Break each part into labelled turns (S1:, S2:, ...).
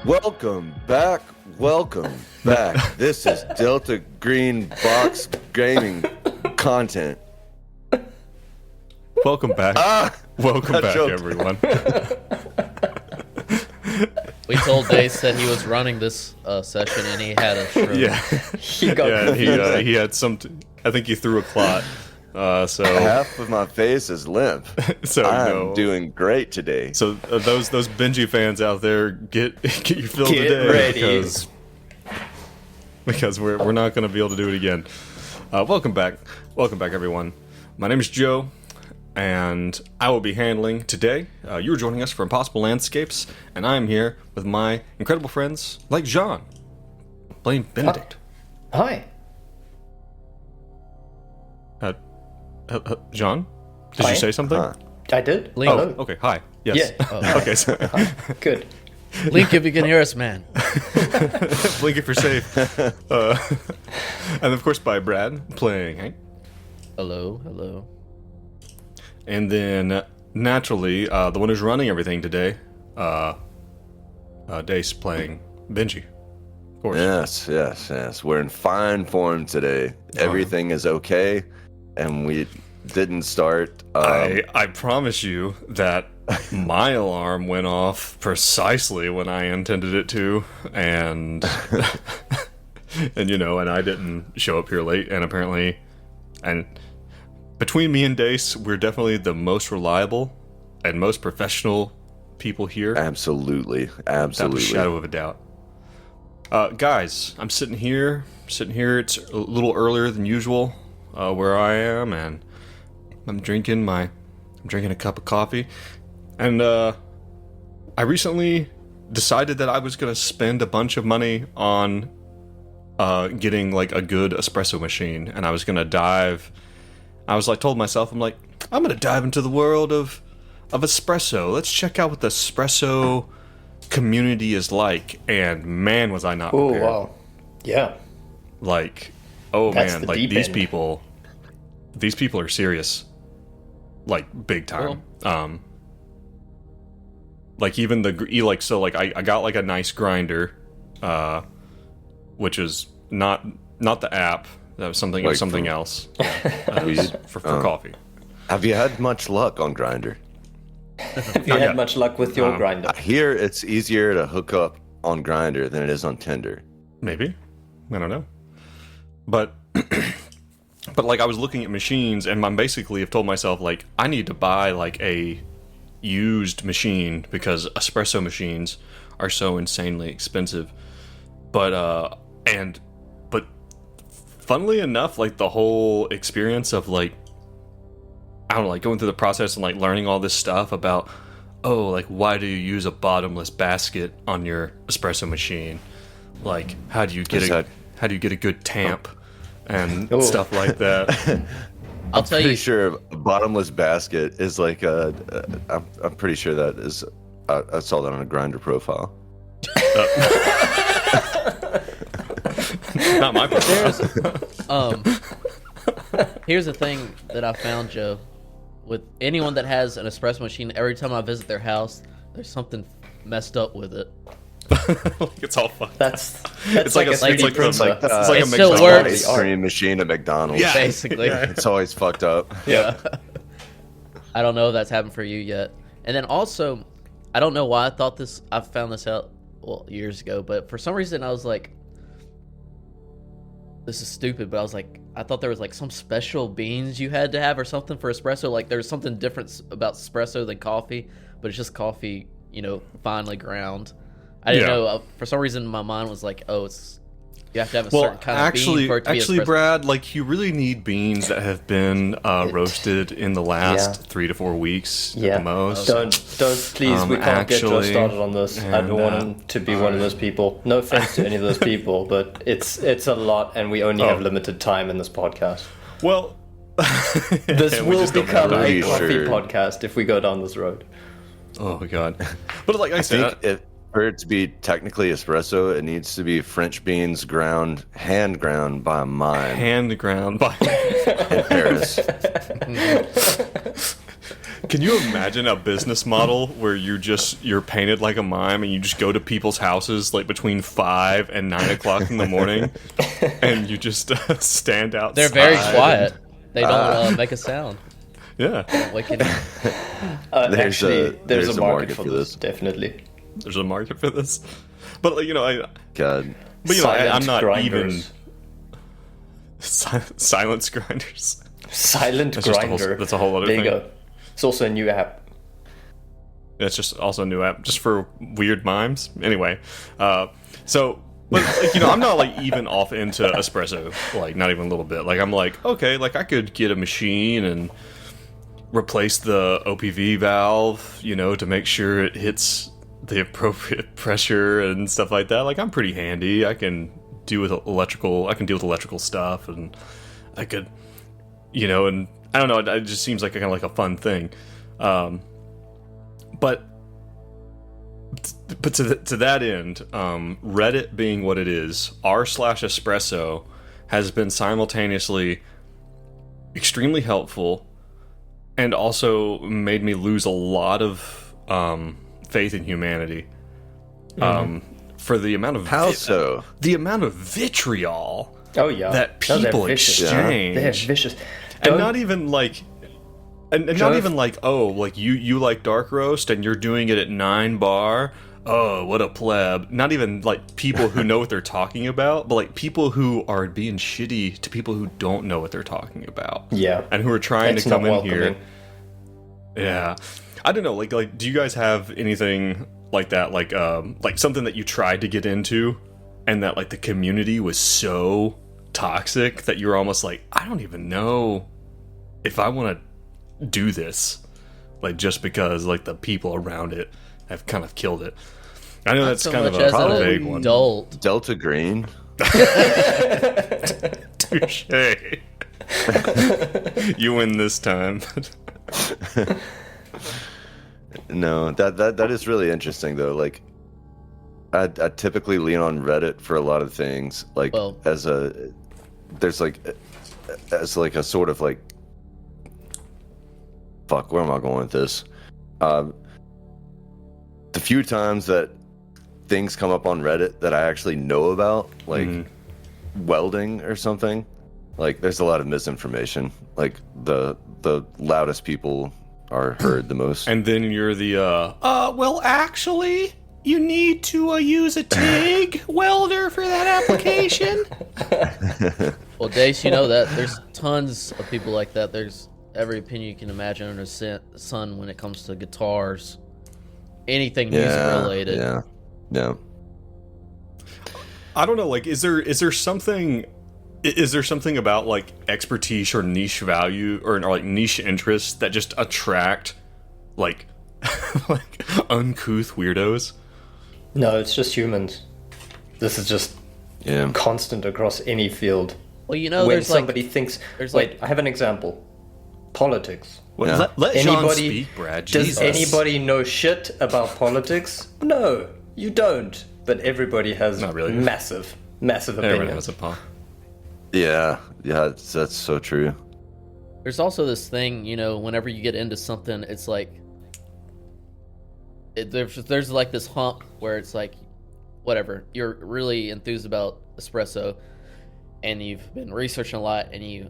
S1: Welcome back. This is Delta Green Box Gaming content.
S2: Welcome back. Welcome back, everyone.
S3: We told Dace that he was running this session and he had a shroom.
S2: Yeah, he had some. I think he threw a clot. So
S1: half of my face is limp.
S2: So
S1: I'm doing great today.
S2: So those Benji fans out there, get your fill
S4: Get
S2: today
S4: ready.
S2: because we're not going to be able to do it again. Welcome back, everyone. My name is Joe, and I will be handling today. You're joining us for Impossible Landscapes, and I am here with my incredible friends like Jean, Blaine Benedict.
S4: Hi.
S2: John, did you say something?
S4: I did.
S3: Link.
S4: Hello.
S2: Okay, hi. Yes.
S4: Yeah.
S3: Oh.
S2: Okay, so
S4: Good.
S3: Link, if you can hear us, man.
S2: blink if you're safe. And of course by Brad playing Hank.
S3: Hello.
S2: And then naturally, the one who's running everything today, Dace playing Benji. Of course.
S1: Yes. We're in fine form today. Everything is okay, and we didn't start.
S2: I promise you that my alarm went off precisely when I intended it to, and and I didn't show up here late, and apparently, and between me and Dace, we're definitely the most reliable and most professional people here.
S1: Absolutely.
S2: Without a shadow of a doubt. Guys, I'm sitting here. It's a little earlier than usual where I am, and I'm drinking a cup of coffee. And I recently decided that I was going to spend a bunch of money on getting like a good espresso machine, and I was going to dive. I was like, told myself, I'm going to dive into the world of espresso. Let's check out what the espresso community is like. And man, was I not prepared.
S4: Oh, wow. Yeah.
S2: Like,
S4: That's
S2: man,
S4: the
S2: like
S4: deep
S2: these
S4: end.
S2: people are serious. Like big time. Like even I got like a nice grinder, which is not the app. That was something
S1: Like
S2: something
S1: from-
S2: else. Yeah, for coffee.
S1: Have you had much luck on Grindr?
S4: Have you
S2: Not
S4: had
S2: yet.
S4: much luck with your grinder?
S1: I hear it's easier to hook up on Grindr than it is on Tinder.
S2: Maybe. I don't know. But but like I was looking at machines, and I basically have told myself like I need to buy like a used machine because espresso machines are so insanely expensive. But funnily enough, like the whole experience of like I don't know, like going through the process and like learning all this stuff about like why do you use a bottomless basket on your espresso machine? Like how do you get a good tamp and stuff like that?
S3: I'll tell
S1: Pretty
S3: you.
S1: sure a bottomless basket is like I'm pretty sure that is. I saw that on a Grindr profile.
S2: Not my problem.
S3: Here's the thing that I found, Joe. With anyone that has an espresso machine, every time I visit their house, there's something messed up with it.
S2: It's all fucked.
S4: That's
S2: It's like a-
S4: a
S2: it's like
S4: 3D printer.
S2: it's like
S3: It
S2: a
S3: still
S2: McDonald's.
S3: works.
S1: Ice cream machine at McDonald's.
S2: Yeah.
S3: Basically.
S1: It's always fucked up.
S3: Yeah. I don't know if that's happened for you yet. And then also, I don't know why I found this out years ago, but for some reason I was like, this is stupid, but I was like, I thought there was like some special beans you had to have or something for espresso. Like there's something different about espresso than coffee, but it's just coffee, finely ground. I didn't
S2: Yeah.
S3: know. For some reason, my mind was like, you have to have a certain kind of bean for it to be
S2: actually,
S3: espresso.
S2: Brad, like you really need beans that have been roasted in the last 3 to 4 weeks
S4: Yeah.
S2: at the most.
S4: Don't please. We can't get Joe
S2: actually,
S4: started on this. I don't
S2: and,
S4: want him to be one of those people. No offense to any of those people, but it's a lot, and we only have limited time in this podcast.
S2: Well,
S4: This
S2: and we
S4: will
S2: just don't
S4: become
S2: have
S4: a
S1: Pretty
S4: coffee
S1: sure.
S4: podcast if we go down this road.
S2: oh my god! But like I
S1: I
S2: said,
S1: think for it to be technically espresso, it needs to be French beans hand ground by a mime
S2: hand ground by
S1: in Paris.
S2: Can you imagine a business model where you're painted like a mime and you just go to people's houses like between 5 and 9 o'clock in the morning, and you just stand outside?
S3: They're very quiet. They don't make a sound.
S2: Yeah,
S3: Waking up.
S4: There's a market for this, definitely.
S2: There's a market for this, but like,
S1: God.
S2: But I'm not
S4: grinders.
S2: even silence grinders.
S4: Silent
S2: That's just
S4: grinder.
S2: that's a whole other
S4: there
S2: thing.
S4: you go. It's also a new app.
S2: It's just also a new app just for weird mimes. Anyway, so but like, I'm not like even off into espresso, like not even a little bit. Like I'm like, okay, like I could get a machine and replace the OPV valve, to make sure it hits the appropriate pressure and stuff like that. Like I'm pretty handy. I can deal with electrical stuff, and I could, and I don't know. It just seems like kind of like a fun thing. But to that end, Reddit being what it is, r/espresso has been simultaneously extremely helpful and also made me lose a lot of faith in humanity. For the amount of the amount of vitriol that people exchange.
S4: They're vicious.
S2: And not even like not even like, oh, like you like dark roast and you're doing it at 9 bar. Oh, what a pleb. Not even like people who know what they're talking about, but like people who are being shitty to people who don't know what they're talking about.
S4: Yeah.
S2: And who are trying to come in here. Yeah. I don't know, like do you guys have anything like that, like something that you tried to get into and that like the community was so toxic that you're almost like, I don't even know if I want to do this, like just because like the people around it have kind of killed it. I know that's kind of a vague one.
S1: Delta Green.
S2: Touche. You win this time.
S1: No, that is really interesting though. Like, I typically lean on Reddit for a lot of things. Like, as a sort of like, fuck, where am I going with this? The few times that things come up on Reddit that I actually know about, like welding or something, like there's a lot of misinformation. Like the loudest people are heard the most.
S2: And then you're the well, actually, you need to use a TIG welder for that application.
S3: Well, Dace, you know that there's tons of people like that. There's every opinion you can imagine under the sun when it comes to guitars, anything music related.
S1: Yeah.
S2: I don't know. Like, is there something about like expertise or niche value or like niche interests that just attract like like uncouth weirdos?
S4: No, it's just humans. This is just constant across any field.
S3: Well,
S4: when
S3: there's
S4: somebody thinks. Wait, I have an example. Politics.
S2: Let Sean speak, Brad.
S4: Does anybody know shit about politics? No, you don't. But everybody has massive
S2: Everyone
S4: opinions.
S2: has a paw.
S1: Yeah, that's so true.
S3: There's also this thing, whenever you get into something, it's like there's like this hump where it's like, whatever, you're really enthused about espresso, and you've been researching a lot, and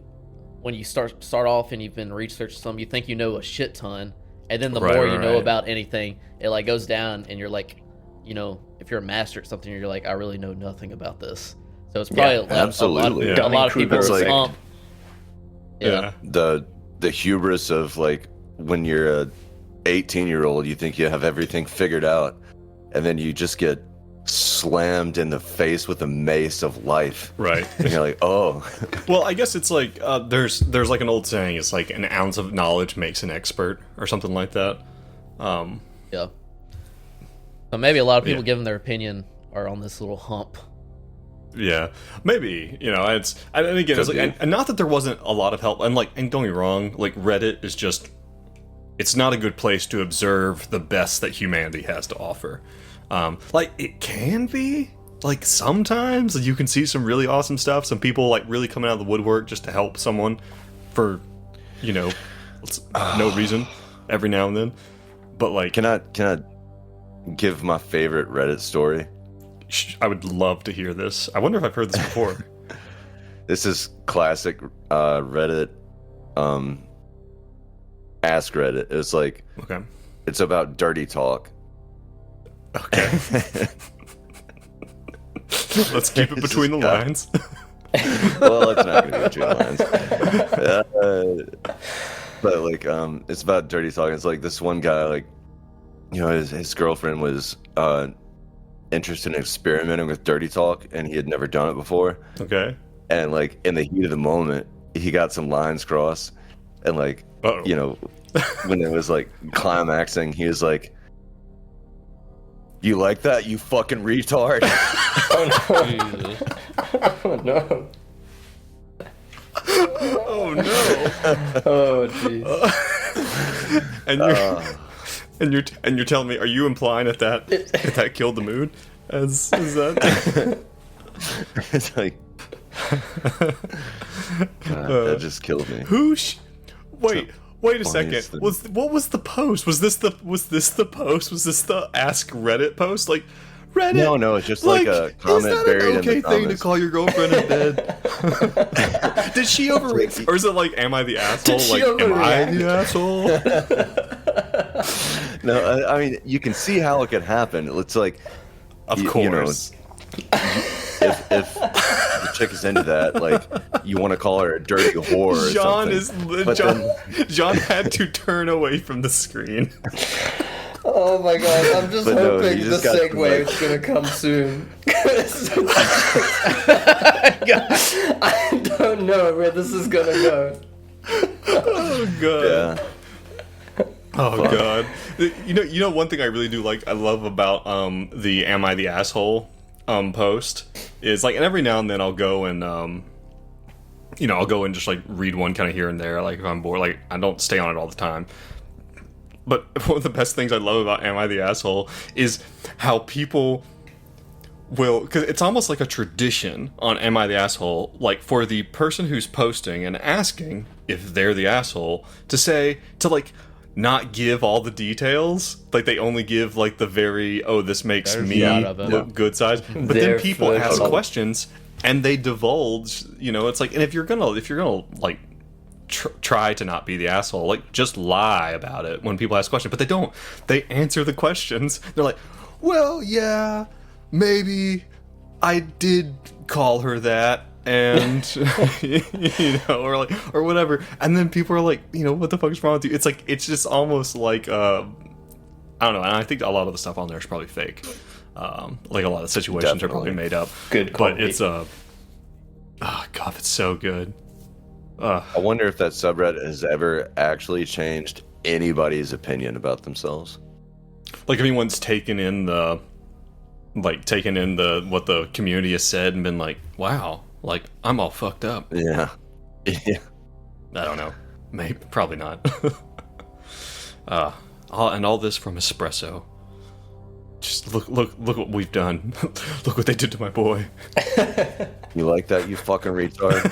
S3: when you start off and you've been researching something, you think you know a shit ton, and then the more you know about anything, it like goes down, and you're like, if you're a master at something, you're like, I really know nothing about this. So it's probably a lot of people's hump. Yeah.
S1: The hubris of like when you're a 18-year-old, you think you have everything figured out, and then you just get slammed in the face with a mace of life.
S2: Right.
S1: And you're like, oh.
S2: Well, I guess it's like there's like an old saying. It's like an ounce of knowledge makes an expert, or something like that.
S3: Yeah. So maybe a lot of people giving their opinion are on this little hump.
S2: Yeah, maybe, it's, and again, it's like, and not that there wasn't a lot of help, and don't get me wrong, like Reddit is just, it's not a good place to observe the best that humanity has to offer. Like it can be, like sometimes you can see some really awesome stuff, some people like really coming out of the woodwork just to help someone for, no reason. every now and then. But like,
S1: Can I give my favorite Reddit story?
S2: I would love to hear this. I wonder if I've heard this before.
S1: This is classic Reddit. Ask Reddit. It's like,
S2: Okay.
S1: it's about dirty talk.
S2: Okay. Let's keep it
S1: It's
S2: between the
S1: just got-
S2: lines.
S1: Well, it's not gonna be between the lines. But like, it's about dirty talk. It's like this one guy, like, you know, his girlfriend was interested in experimenting with dirty talk, and he had never done it before.
S2: Okay.
S1: And like in the heat of the moment, he got some lines crossed, and like,
S2: Uh-oh.
S1: you know, when it was like climaxing, he was like, "You like that, you fucking retard?"
S3: Jesus.
S4: Oh no.
S2: Oh no.
S4: Oh jeez.
S2: And you're telling me, are you implying that killed the mood? As that?
S1: It's like, God, that just killed me.
S2: Wait a second.
S1: funniest thing.
S2: What was the post? Was this the post? Was this the Ask Reddit post? Like Reddit?
S1: No, it's just like a comment
S2: is that
S1: buried
S2: an
S1: in
S2: okay
S1: the
S2: thing to
S1: comments.
S2: call your girlfriend in bed? Did she overreact? Or is it like, am I the asshole?
S4: she
S2: Like, am I
S4: overreact?
S2: the asshole?
S1: No, I mean, you can see how it could happen. It's like,
S2: Of
S1: you know,
S2: course.
S1: if the chick is into that, like, you want to call her a dirty whore or something. But
S2: John had to turn away from the screen.
S4: Oh my god, I'm just
S1: But no,
S4: hoping
S1: you
S4: the
S1: just got
S4: segue
S1: to, like-
S4: is gonna come soon. I don't know where this is gonna go.
S2: Oh god.
S1: Yeah.
S2: Oh god. You know one thing I really do like, I love about the Am I the Asshole post is like, and every now and then I'll go and I'll go and just like read one kind of here and there, like if I'm bored. Like I don't stay on it all the time. But one of the best things I love about Am I the Asshole is how people will, because it's almost like a tradition on Am I the Asshole, like for the person who's posting and asking if they're the asshole to like not give all the details. Like they only give like the very, this makes
S3: There's
S2: me
S3: a lot of it.
S2: look good size. But then
S4: They're
S2: people
S4: full
S2: ask
S4: of-
S2: questions and they divulge, it's like, and if you're gonna like try to not be the asshole, like just lie about it when people ask questions, but they don't. They answer the questions. They're like, well, yeah, maybe I did call her that, and or whatever. And then people are like, what the fuck is wrong with you? It's like, it's just almost like I don't know. And I think a lot of the stuff on there is probably fake. Like a lot of situations are probably made up.
S4: Good call,
S2: but it's oh god, it's so good.
S1: I wonder if that subreddit has ever actually changed anybody's opinion about themselves.
S2: Like if anyone's taken in what the community has said and been like, wow, like I'm all fucked up.
S1: Yeah. Yeah.
S2: I don't know. Maybe, probably not. And all this from Espresso. Just look what we've done. Look what they did to my boy.
S1: You like that, you fucking retard?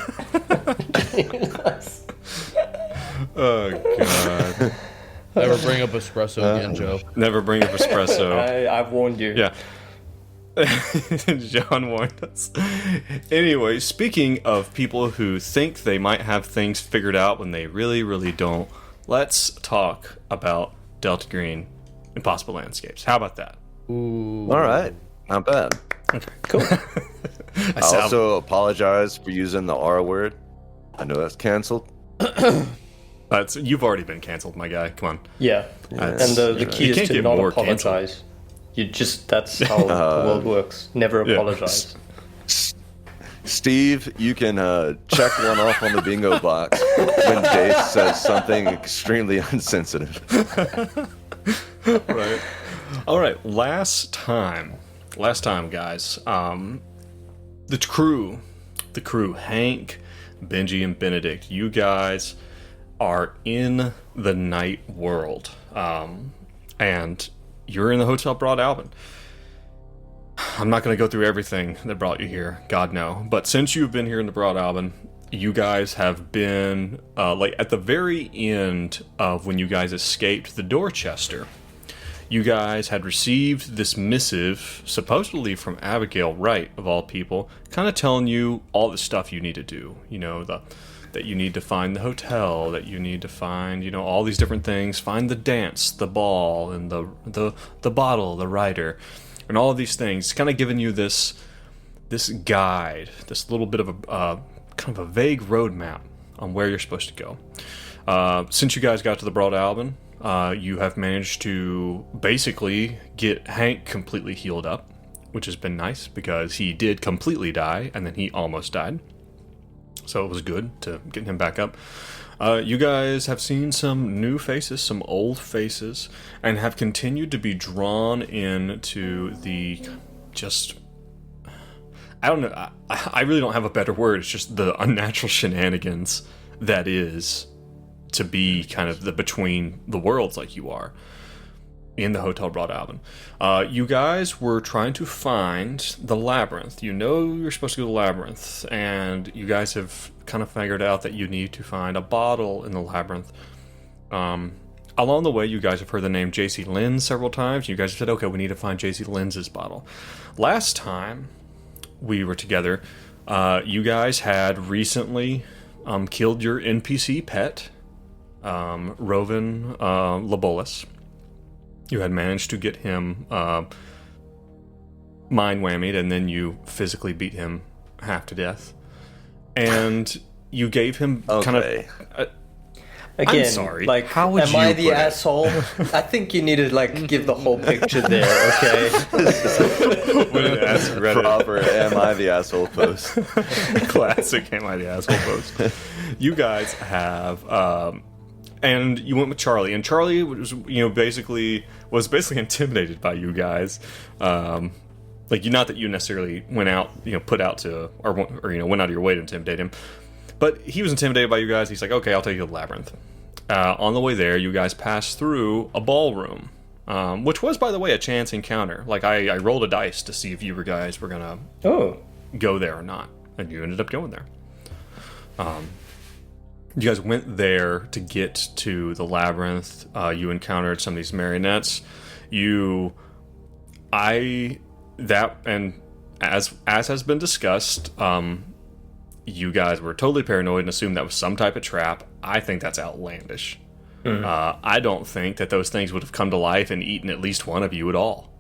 S2: Oh god.
S3: Never bring up espresso again, Joe.
S2: Never bring up Espresso.
S4: I've warned you.
S2: Yeah. John warned us. Anyway, speaking of people who think they might have things figured out when they really, really don't, let's talk about Delta Green Impossible Landscapes. How about that?
S3: Ooh.
S1: All right. Not bad.
S2: Okay, cool.
S1: I also apologize for using the R word. I know that's canceled.
S2: You've already been canceled, my guy. Come on.
S4: Yeah.
S2: That's-
S4: And the key
S2: you
S4: is
S2: can't
S4: to
S2: get
S4: not
S2: more
S4: apologize. That's how the world works. Never
S2: Yeah.
S4: apologize.
S1: Steve, you can check one off on the bingo box when Dave says something extremely insensitive.
S2: Right. All right. Last time, guys. The crew, Hank, Benji, and Benedict. You guys are in the night world, and you're in the Hotel Broad Albin. I'm not going to go through everything that brought you here, God no. But since you've been here in the Broad Albin, you guys have been like at the very end of when you guys escaped the Dorchester. You guys had received this missive, supposedly from Abigail Wright, of all people, kind of telling you all the stuff you need to do. You know, that you need to find the hotel, that you need to find, you know, all these different things. Find the dance, the ball, and the bottle, the rider, and all of these things. Kind of giving you this guide, this little bit of a kind of a vague roadmap on where you're supposed to go. Since you guys got to the Broad Albion, you have managed to basically get Hank completely healed up, which has been nice because he did completely die and then he almost died. So it was good to get him back up. You guys have seen some new faces, some old faces, and have continued to be drawn into the just... I don't know. I really don't have a better word. It's just the unnatural shenanigans that is to be kind of the between the worlds like you are in the Hotel Broad Albion. You guys were trying to find the labyrinth. You know you're supposed to go to the labyrinth, and you guys have kind of figured out that you need to find a bottle in the labyrinth. Along the way, you guys have heard the name J.C. Lynn several times. You guys have said, okay, we need to find J.C. Lynn's bottle. Last time we were together, you guys had recently killed your NPC pet, Rovin Labolis. You had managed to get him mind whammied, and then you physically beat him half to death. And you gave him kind of...
S4: Again,
S2: I'm sorry.
S4: Like,
S2: how would
S4: am
S2: you
S4: I the
S2: put it?
S4: asshole? I think you need to like give the whole picture there, okay?
S1: Proper "Am I the asshole?" post.
S2: Classic "Am I the asshole?" post. You guys have, and you went with Charlie, and Charlie was, basically intimidated by you guys. Like, not that you necessarily went out, put out to, or went out of your way to intimidate him. But he was intimidated by you guys. He's like, okay, I'll take you to the labyrinth. On the way there, you guys passed through a ballroom, which was, by the way, a chance encounter. Like, I rolled a dice to see if you guys were going to go there or not. And you ended up going there. You guys went there to get to the labyrinth. You encountered some of these marionettes. And as has been discussed, you guys were totally paranoid and assumed that was some type of trap. I think that's outlandish. Mm-hmm. I don't think that those things would have come to life and eaten at least one of you at all.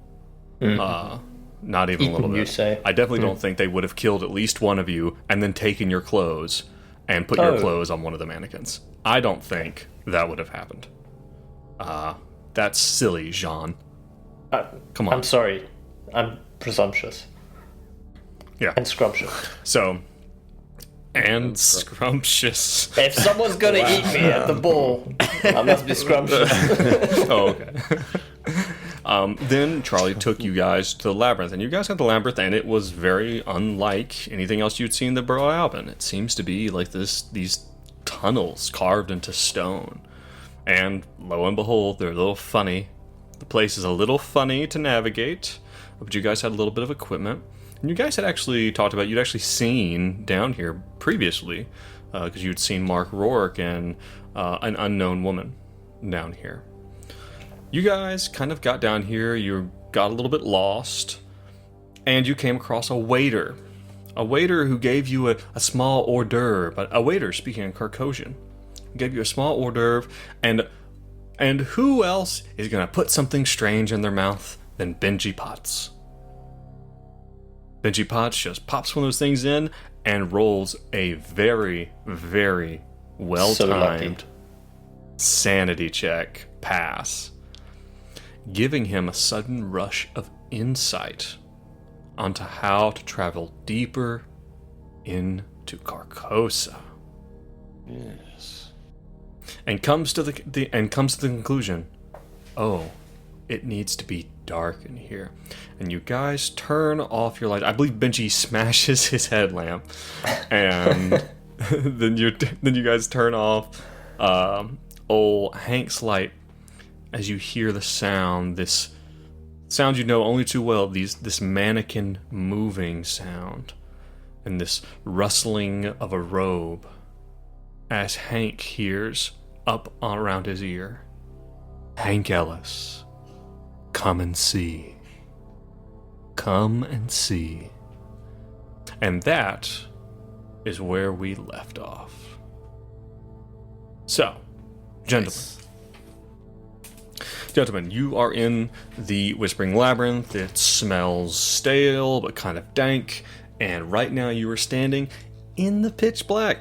S2: Mm-hmm. Not even a little bit.
S4: You say.
S2: I definitely don't think they would have killed at least one of you and then taken your clothes and put your clothes on one of the mannequins. I don't think that would have happened. That's silly, Jean. Come on.
S4: I'm sorry. I'm presumptuous.
S2: Yeah.
S4: And scrumptious.
S2: So... And scrumptious.
S4: If someone's gonna eat me at the bowl, I must be scrumptious.
S2: Oh, okay. Then Charlie took you guys to the labyrinth, and you guys got the labyrinth, and it was very unlike anything else you'd seen in the Broad Albion. It seems to be like these tunnels carved into stone, and lo and behold, they're a little funny. The place is a little funny to navigate, but you guys had a little bit of equipment. And you guys had actually talked about, you'd actually seen down here previously, because you'd seen Mark Rourke and an unknown woman down here. You guys kind of got down here, you got a little bit lost, and you came across a waiter. A waiter who gave you a small hors d'oeuvre, but a waiter, speaking in Carcosian, gave you a small hors d'oeuvre, and who else is going to put something strange in their mouth than Benji Potts? Benji Potts just pops one of those things in and rolls a very, very well-timed sanity check pass, giving him a sudden rush of insight onto how to travel deeper into Carcosa.
S1: Yes.
S2: And comes to the conclusion, it needs to be dark in here. And you guys turn off your light. I believe Benji smashes his headlamp, and then you guys turn off old Hank's light as you hear the sound. This sound you know only too well. This mannequin moving sound, and this rustling of a robe as Hank hears up around his ear, "Hank Ellis, come and see. Come and see." And that is where we left off. So, Gentlemen, you are in the Whispering Labyrinth. It smells stale, but kind of dank. And right now you are standing in the pitch black.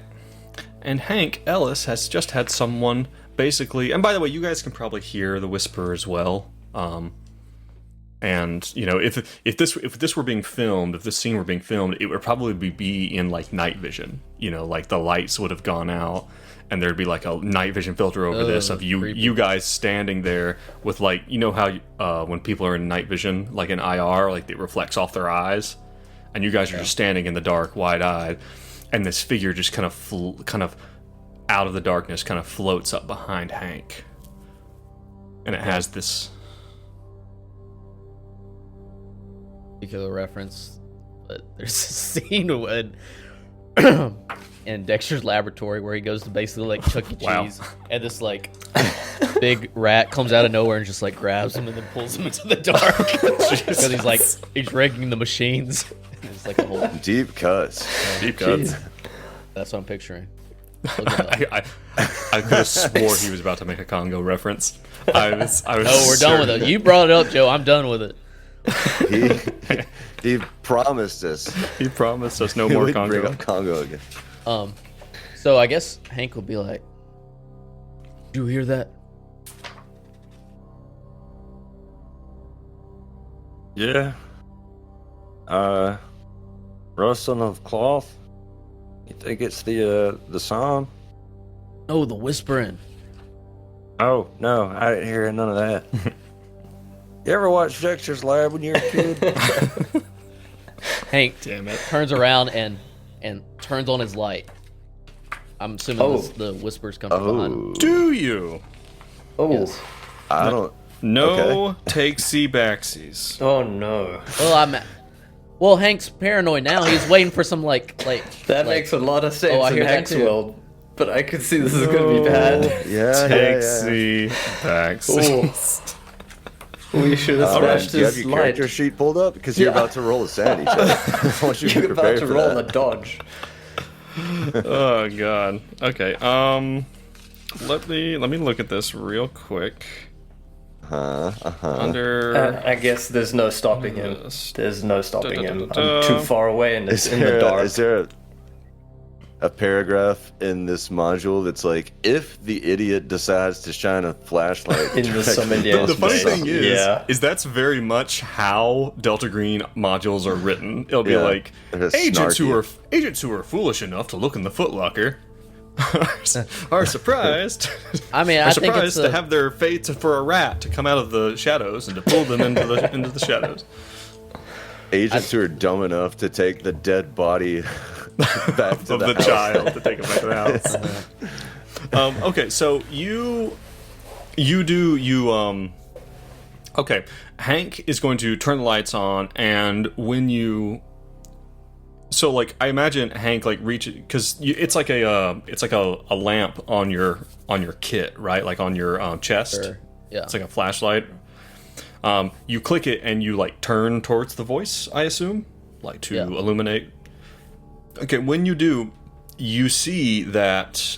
S2: And Hank Ellis has just had someone basically... And by the way, you guys can probably hear the whisper as well. And, you know, if this were being filmed, if this scene were being filmed, it would probably be in, like, night vision. You know, like, the lights would have gone out. And there'd be like a night vision filter over this of you guys standing there with, like, you know how when people are in night vision, like in IR, like it reflects off their eyes, and you guys are just standing in the dark, wide-eyed, and this figure just kind of out of the darkness kind of floats up behind Hank, and it has this
S3: particular reference. But there's a scene when. In Dexter's laboratory where he goes to basically like Chuck E. Cheese, and this like big rat comes out of nowhere and just like grabs him and then pulls him into the dark because he's rigging the machines. It's like a whole
S1: deep cuts.
S2: Deep cuts.
S3: That's what I'm picturing.
S2: I could have swore he was about to make a Congo reference. I was.
S3: No, we're done with it. You brought it up, Joe. I'm done with it.
S1: He promised us.
S2: He promised us no more Congo.
S1: Bring up Congo again.
S3: So I guess Hank will be like, "Did you hear that?"
S1: Yeah. Rustling of cloth. You think it's the song?
S3: Oh, the whispering.
S1: Oh no, I didn't hear none of that. You ever watch Dexter's Lab when you were a kid?
S3: Hank
S2: Damn it.
S3: turns around and turns on his light. I'm assuming the whispers come from behind him.
S2: Do you?
S4: Oh.
S3: Yes.
S1: I don't.
S2: No takesy backsies.
S4: Oh no.
S3: Well, Hank's paranoid now. He's waiting for some like
S4: That makes a lot of sense
S3: I
S4: in
S3: hear that
S4: Hank's
S3: too.
S4: world. But I could see this is going to be bad.
S1: Yeah.
S2: Takesy backsies.
S4: We should have
S1: All right,
S4: smashed
S1: do you have
S4: his
S1: your
S4: light.
S1: character sheet pulled up? Because you're about to roll a sanity check. I want you to be
S4: You're about
S1: prepared
S4: to
S1: for
S4: roll
S1: that.
S4: a dodge.
S2: Oh god. Okay. Let me look at this real quick. Under
S4: I guess there's no stopping him. There's no stopping him.
S2: Da-da-da-da-da.
S4: I'm too far away and it's
S1: Is
S4: in the
S1: there,
S4: dark.
S1: is there a paragraph in this module that's like, if the idiot decides to shine a flashlight
S4: In the
S1: directly
S4: sommelier.
S1: on
S2: The funny
S1: the
S2: thing
S1: sun?
S2: is that's very much how Delta Green modules are written. It'll be
S1: Yeah,
S2: like
S1: they're just
S2: agents who
S1: snarky.
S2: are foolish enough to look in the footlocker are surprised.
S3: I mean,
S2: are
S3: I think
S2: surprised
S3: it's
S2: to have their fate for a rat to come out of the shadows and to pull them into the shadows.
S1: Agents who are dumb enough to take the dead body back to
S2: Of
S1: the
S2: the
S1: house.
S2: child to take him back to the house. Okay, so okay, Hank is going to turn the lights on, and when you, so like I imagine Hank like reaches, because it's like a lamp on your kit, right? Like on your chest.
S3: Sure. Yeah.
S2: It's like a flashlight. You click it and you like turn towards the voice, I assume, like to illuminate. Okay, when you do, you see that.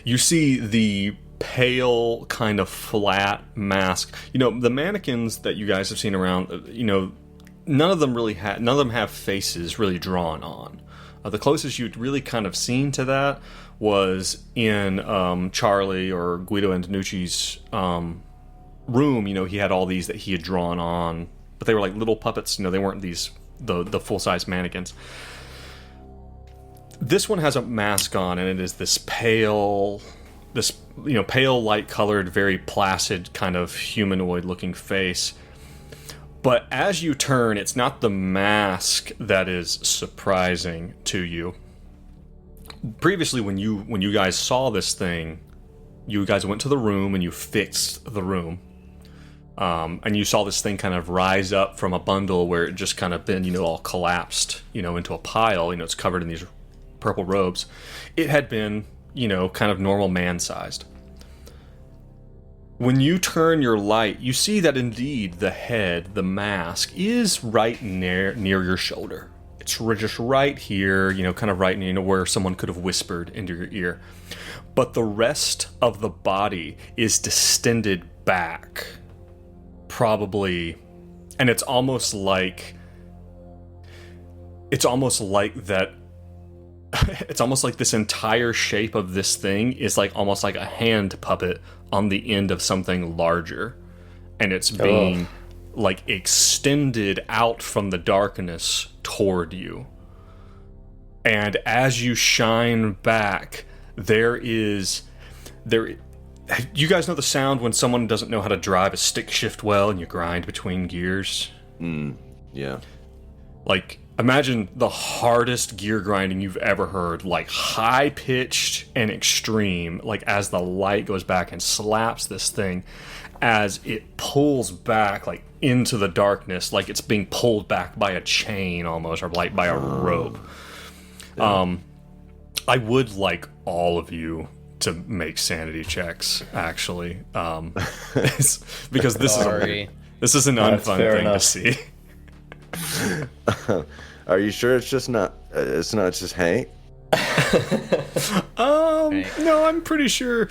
S2: You see the pale, kind of flat mask. You know, the mannequins that you guys have seen around. You know, none of them have faces really drawn on. The closest you'd really kind of seen to that was in Charlie or Guido Antonucci's room. You know, he had all these that he had drawn on, but they were like little puppets. You know, they weren't the full-size mannequins. This one has a mask on, and it is this pale light-colored, very placid kind of humanoid-looking face. But as you turn, it's not the mask that is surprising to you. Previously, when you guys saw this thing, you guys went to the room and you fixed the room. And you saw this thing kind of rise up from a bundle where it just kind of been, all collapsed, into a pile. It's covered in these purple robes. It had been, kind of normal man-sized. When you turn your light, you see that indeed the head, the mask, is right near your shoulder. It's just right here, kind of right where someone could have whispered into your ear. But the rest of the body is distended back. Probably, and it's almost like that. It's almost like this entire shape of this thing is like almost like a hand puppet on the end of something larger, and it's being like extended out from the darkness toward you. And as you shine back, you guys know the sound when someone doesn't know how to drive a stick shift well and you grind between gears?
S1: Yeah.
S2: Like, imagine the hardest gear grinding you've ever heard, like high-pitched and extreme, like as the light goes back and slaps this thing, as it pulls back, like, into the darkness, like it's being pulled back by a chain almost, or like by a rope. Yeah. I would like all of you to make sanity checks, actually, because this is an unfun thing to see.
S1: Are you sure it's just not? It's not just Hank.
S2: No, I'm pretty sure.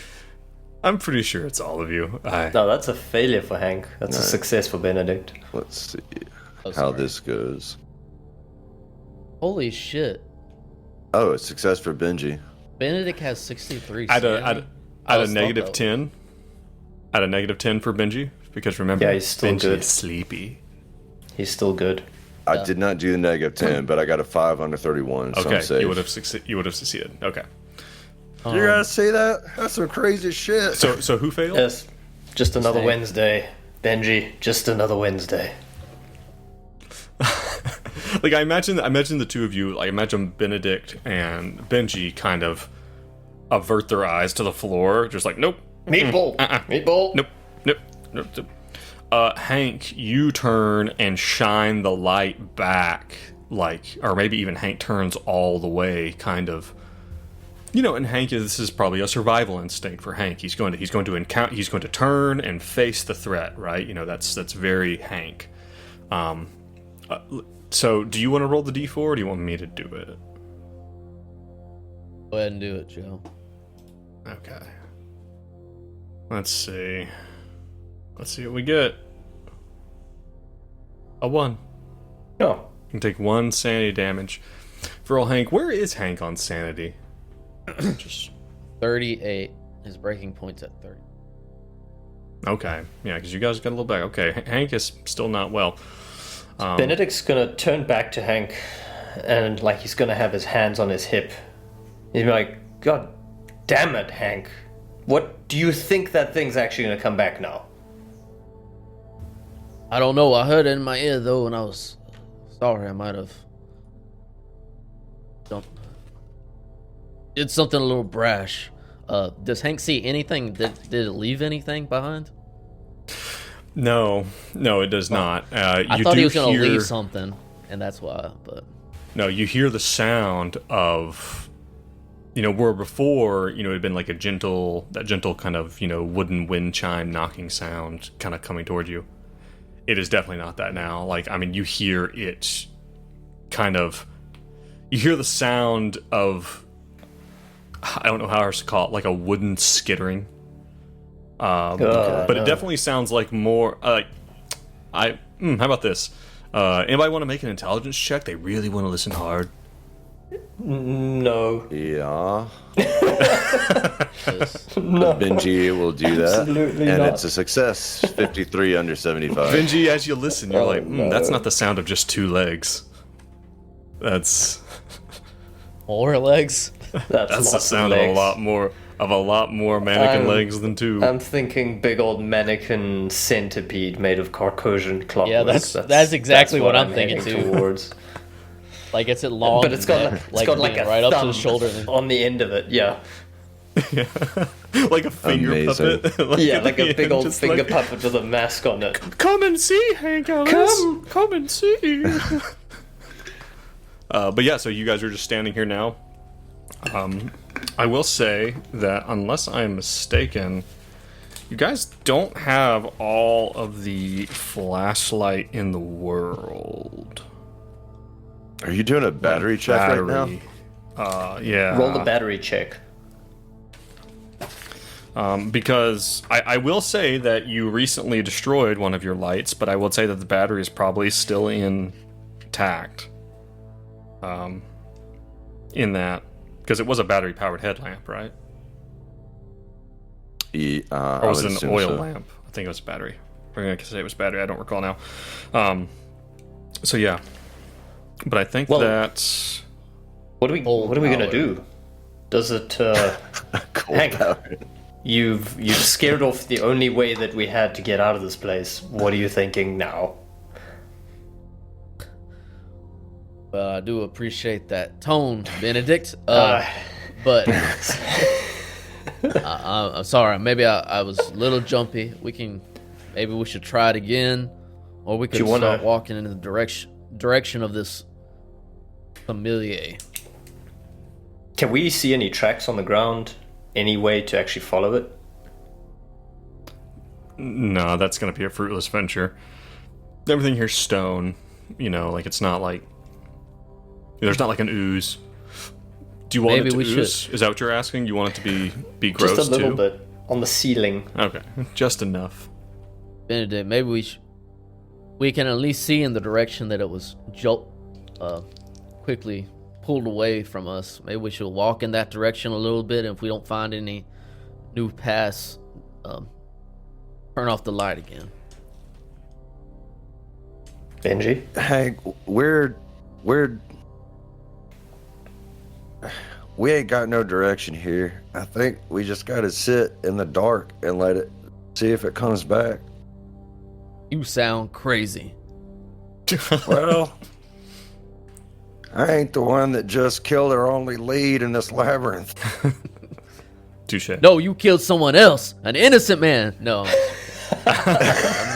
S2: It's all of you.
S4: No, that's a failure for Hank. That's a success for Benedict.
S1: Let's see how this goes.
S3: Holy shit!
S1: Oh, a success for Benji.
S3: Benedict has 63.
S2: At a negative 10. At a negative 10 for Benji, because remember,
S4: he's still
S2: Benji
S4: good.
S2: is sleepy.
S4: He's still good.
S1: I did not do the negative 10, but I got a 5 under 31. So
S2: Okay,
S1: I'm safe.
S2: you would have succeeded. Okay.
S1: You guys see that? That's some crazy shit.
S2: So who failed?
S4: Yes. Just another Wednesday. Benji, just another Wednesday.
S2: Like, I imagine the two of you, like, imagine Benedict and Benji kind of avert their eyes to the floor, just like, nope.
S4: Meatball. Meatball.
S2: Nope. Hank, you turn and shine the light back, like, or maybe even Hank turns all the way, kind of. And Hank, this is probably a survival instinct for Hank. He's going to turn and face the threat, right? That's very Hank. So, do you want to roll the d4, or do you want me to do it?
S3: Go ahead and do it, Joe.
S2: Okay. Let's see what we get. A 1.
S4: Oh.
S2: You can take 1 sanity damage. For old Hank, where is Hank on sanity? Just
S3: 38. His breaking point's at 30.
S2: okay, yeah, because you guys got a little back. Okay, Hank is still not well.
S4: Benedict's gonna turn back to Hank, and like he's gonna have his hands on his hip. He's like, "God damn it, Hank! What do you think that thing's actually gonna come back now?"
S3: I don't know. I heard it in my ear though, and I was sorry. I might have did something a little brash. Does Hank see anything? Did it leave anything behind?
S2: No, it does not.
S3: I thought he was going to leave something, and that's why. But
S2: no, you hear the sound of, where before, it had been like that gentle kind of, wooden wind chime knocking sound kind of coming toward you. It is definitely not that now. Like, I mean, you hear it kind of, you hear the sound of, I don't know how else to call it, like a wooden skittering. But it definitely sounds like more how about this? Anybody want to make an intelligence check? They really want to listen hard.
S4: No.
S1: Yeah.
S4: No.
S1: Benji will do that.
S4: Absolutely
S1: and
S4: not.
S1: it's a success. 53 under 75.
S2: Benji, as you listen, you're like,
S4: no.
S2: that's not the sound of just 2 legs. That's
S3: more legs.
S2: that's the sound of a lot more mannequin legs than 2.
S4: I'm thinking big old mannequin centipede made of Caucasian clockwork.
S3: Yeah, that's exactly what I'm thinking
S4: heading
S3: too.
S4: Towards.
S3: Like it's long,
S4: But it's got
S3: neck,
S4: like a
S3: right up to the
S4: thumb
S3: shoulder.
S4: on the end of it. Yeah.
S2: Like a finger
S1: Amazing.
S2: puppet.
S4: Like a
S2: at the
S4: big
S2: end,
S4: old
S2: just
S4: finger
S2: like,
S4: puppet with a mask on it.
S2: Come and see, Hank Ellis. Come and see. But yeah, so you guys are just standing here now. I will say that unless I'm mistaken, you guys don't have all of the flashlight in the world.
S1: Are you doing a battery check right now?
S2: Yeah.
S4: Roll the battery check.
S2: Because I will say that you recently destroyed one of your lights, but I will say that the battery is probably still intact. In that, because it was a battery-powered headlamp, right? Or was it an oil lamp? I think it was a battery. We're going to say it was battery. I don't recall now. So yeah, but I think that's
S4: what are we gonna do? Does it, Hank? You've scared off the only way that we had to get out of this place. What are you thinking now?
S3: Well, I do appreciate that tone, Benedict. But I'm sorry. Maybe I was a little jumpy. Maybe we should try it again, or we could start walking in the direction of this familiar.
S4: Can we see any tracks on the ground? Any way to actually follow it?
S2: No, that's going to be a fruitless venture. Everything here's stone. You know, like it's not like there's not like an ooze. Do you want it to ooze? Is that what you're asking? You want it to be gross too?
S4: Just a little bit on the ceiling.
S2: Okay, just enough.
S3: Benedict, maybe we can at least see in the direction that it was quickly pulled away from us. Maybe we should walk in that direction a little bit, and if we don't find any new paths, turn off the light again.
S4: Benji?
S1: Hank, we ain't got no direction here. I think we just gotta sit in the dark and let it see if it comes back.
S3: You sound crazy.
S1: Well, I ain't the one that just killed our only lead in this labyrinth.
S2: Touche.
S3: No, you killed someone else, an innocent man. No, I'm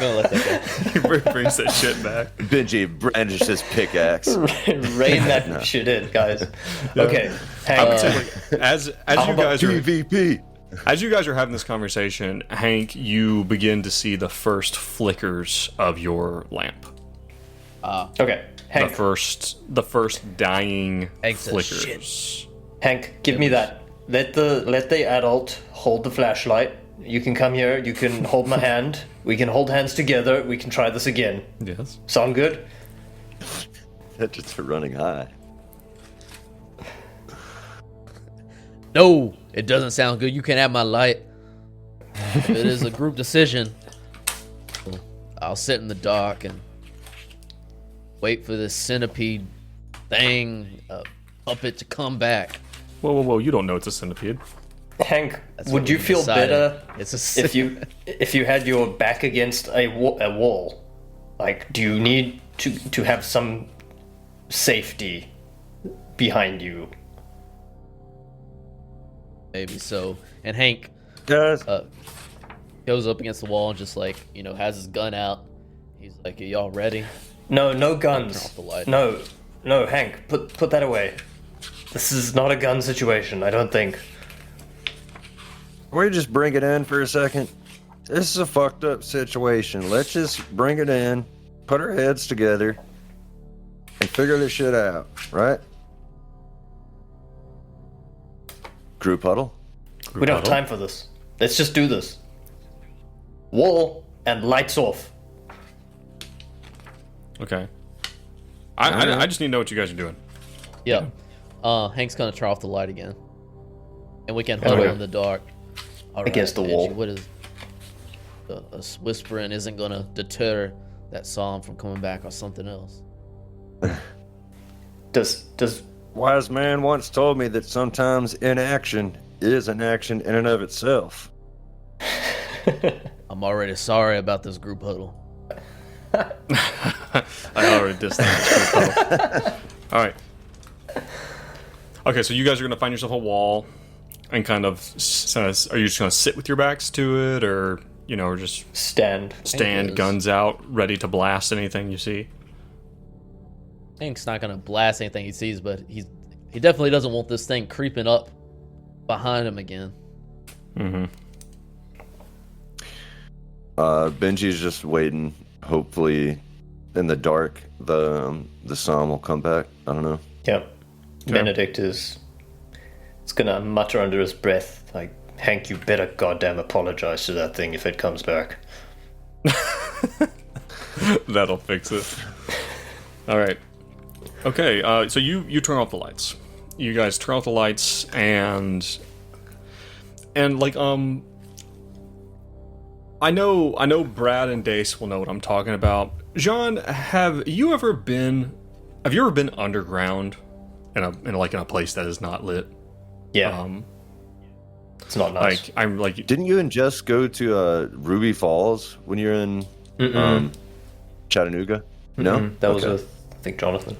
S3: gonna let that
S2: He brings that shit back.
S1: Benji brandished his pickaxe.
S4: Rein that shit in, guys.
S2: Yeah.
S4: Okay,
S2: I would say, like, as you guys are
S1: PvP.
S2: As you guys are having this conversation, Hank, you begin to see the first flickers of your lamp.
S4: Okay, Hank.
S2: The first dying
S3: Hank says,
S2: flickers.
S4: Hank, give me that. Let the adult hold the flashlight. You can come here. You can hold my hand. We can hold hands together. We can try this again.
S2: Yes.
S4: Sound good?
S1: That's just for running high.
S3: No, it doesn't sound good. You can't have my light. If it is a group decision, I'll sit in the dark and wait for this centipede thing, puppet to come back.
S2: Whoa! You don't know it's a centipede.
S4: Hank,
S3: That's
S4: would
S3: what
S4: you
S3: we
S4: feel
S3: decided.
S4: better
S3: It's a
S4: if you had your back against a wall? Like, do you need to have some safety behind you?
S3: Maybe so. And Hank
S1: Guys,
S3: goes up against the wall and just has his gun out. He's like, "Are y'all ready?"
S4: No
S3: Turn
S4: guns.
S3: off the light.
S4: No, Hank, put that away. This is not a gun situation, I don't think.
S1: can we just bring it in for a second? This is a fucked up situation. Let's just bring it in, put our heads together, and figure this shit out, right? Group huddle?
S4: We don't have time for this. Let's just do this. Wall and lights off.
S2: Okay. I just need to know what you guys are doing.
S3: Yeah. Hank's gonna turn off the light again, and we can huddle in the dark. All
S4: Against the
S3: Benji,
S4: wall.
S3: What is us whispering isn't gonna deter that psalm from coming back or something else.
S4: Does
S1: Wise man once told me that sometimes inaction is an action in and of itself.
S3: I'm already sorry about this group huddle.
S2: I already dislike this group huddle. All right. Okay, so you guys are gonna find yourself a wall. and kind of are you just gonna sit with your backs to it, or or just
S4: stand,
S2: guns out, ready to blast anything you see?
S3: Hank's not gonna blast anything he sees, but he definitely doesn't want this thing creeping up behind him again.
S2: Mm-hmm.
S1: Benji's just waiting. Hopefully, in the dark, the psalm will come back. I don't know.
S4: Yeah. Benedict is gonna mutter under his breath, like, Hank, you better goddamn apologize to that thing if it comes back.
S2: That'll fix it. All right. Okay, so you turn off the lights. You guys turn off the lights, and like, I know Brad and Dace will know what I'm talking about. Jean, have you ever been underground in a place that is not lit?
S4: Yeah. It's not nice.
S1: Didn't you and Jess go to Ruby Falls when you were in Chattanooga?
S4: Mm-mm.
S1: No,
S4: that was with, I think, Jonathan.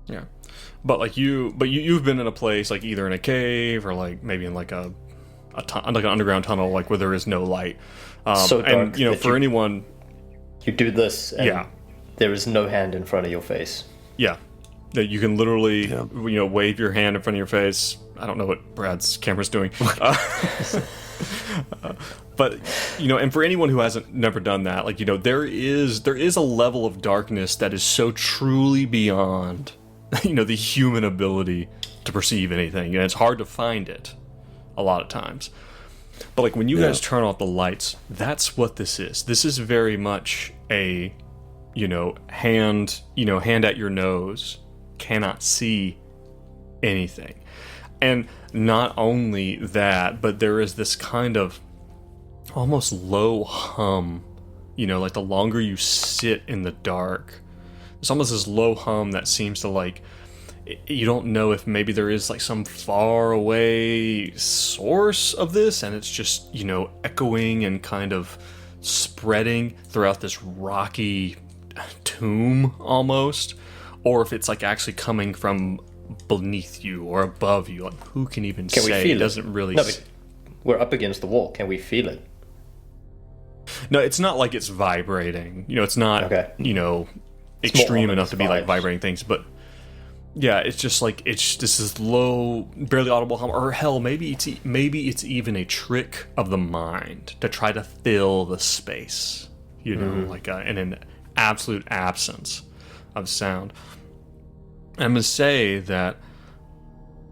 S2: Yeah, but you've been in a place like either in a cave or like maybe in like like an underground tunnel, like where there is no light.
S4: So dark,
S2: and for anyone,
S4: you do this, and there is no hand in front of your face.
S2: Yeah, that you can literally wave your hand in front of your face. I don't know what Brad's camera's doing. But and for anyone who hasn't never done that, like there is a level of darkness that is so truly beyond the human ability to perceive anything, and it's hard to find it a lot of times. But like when you guys turn off the lights, that's what this is. This is very much a hand at your nose, cannot see anything. And not only that, but there is this kind of almost low hum, like the longer you sit in the dark, it's almost this low hum that seems to, like, you don't know if maybe there is like some far away source of this, and it's just, echoing and kind of spreading throughout this rocky tomb almost, or if it's like actually coming from beneath you or above you. Like, who can even say?
S4: We feel
S2: it doesn't really.
S4: No, but we're up against the wall. Can we feel it?
S2: No, it's not like it's vibrating. It's not.
S4: Okay.
S2: Extreme enough to be like vibrating things, but yeah, it's just like this is low, barely audible hum, or hell, maybe it's even a trick of the mind to try to fill the space. Like in an absolute absence of sound. I'm gonna say that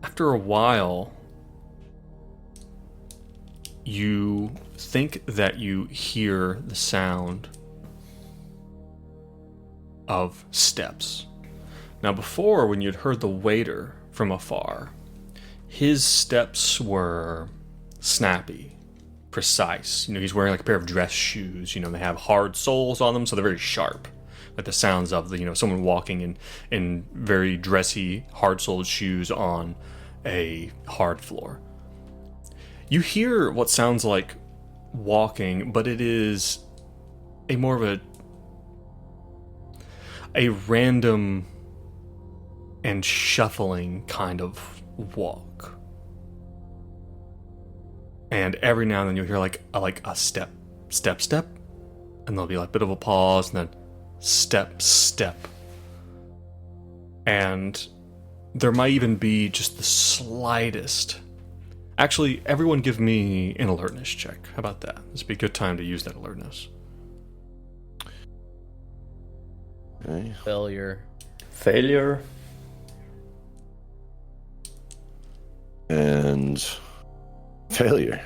S2: after a while, you think that you hear the sound of steps. Now, before, when you'd heard the waiter from afar, his steps were snappy, precise. He's wearing like a pair of dress shoes. They have hard soles on them, so they're very sharp. Like the sounds of someone walking in very dressy, hard-soled shoes on a hard floor. You hear what sounds like walking, but it is a more of a random and shuffling kind of walk. And every now and then you'll hear like a step, and there'll be like a bit of a pause, and then step. And there might even be just the slightest. Actually, everyone give me an alertness check. How about that? This would be a good time to use that alertness.
S1: Okay.
S3: Failure.
S1: And failure.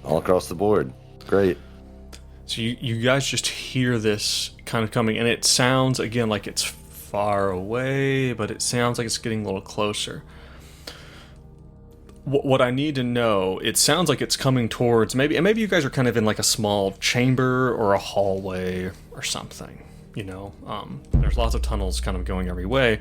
S1: All across the board. Great.
S2: So you guys just hear this kind of coming, and it sounds, again, like it's far away, but it sounds like it's getting a little closer. What I need to know, it sounds like it's coming towards, maybe you guys are kind of in like a small chamber or a hallway or something, there's lots of tunnels kind of going every way.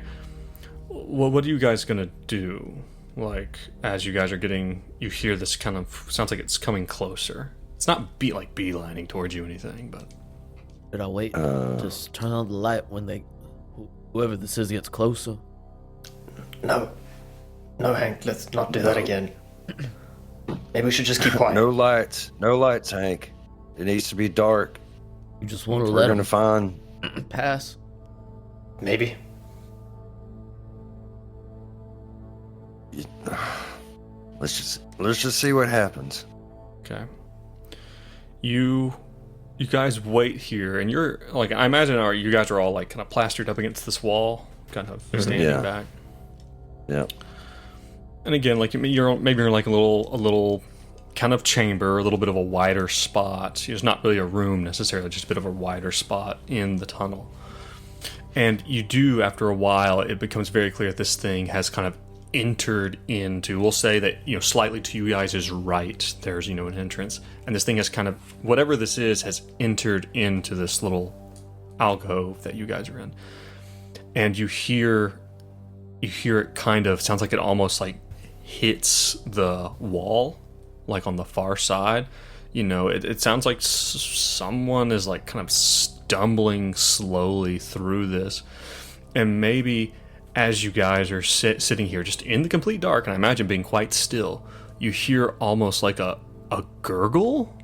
S2: What are you guys gonna do? Like, as you guys are you hear this kind of, sounds like it's coming closer. It's not beelining towards you or anything, but...
S3: Should I wait? Just turn on the light when whoever this is gets closer?
S4: No. No, Hank, let's not do that again. Maybe we should just keep quiet.
S1: No lights, Hank. It needs to be dark.
S3: You just want to
S1: We're
S3: let
S1: gonna
S3: him
S1: find.
S3: pass.
S4: Maybe.
S1: Let's just see what happens.
S2: Okay. You guys wait here, and you're like, I imagine you guys are all like kind of plastered up against this wall, kind of standing back.
S1: Yeah.
S2: And again, like you're in like a little kind of chamber, a little bit of a wider spot. It's not really a room necessarily, just a bit of a wider spot in the tunnel. And you do, after a while, it becomes very clear that this thing has kind of entered into, we'll say that, slightly to you guys' right, there's, an entrance. And this thing has kind of, whatever this is, has entered into this little alcove that you guys are in. And you hear it kind of, sounds like it almost like hits the wall, like on the far side. It sounds like someone is like kind of stumbling slowly through this. And maybe as you guys are sitting here just in the complete dark, and I imagine being quite still, you hear almost like a gurgle,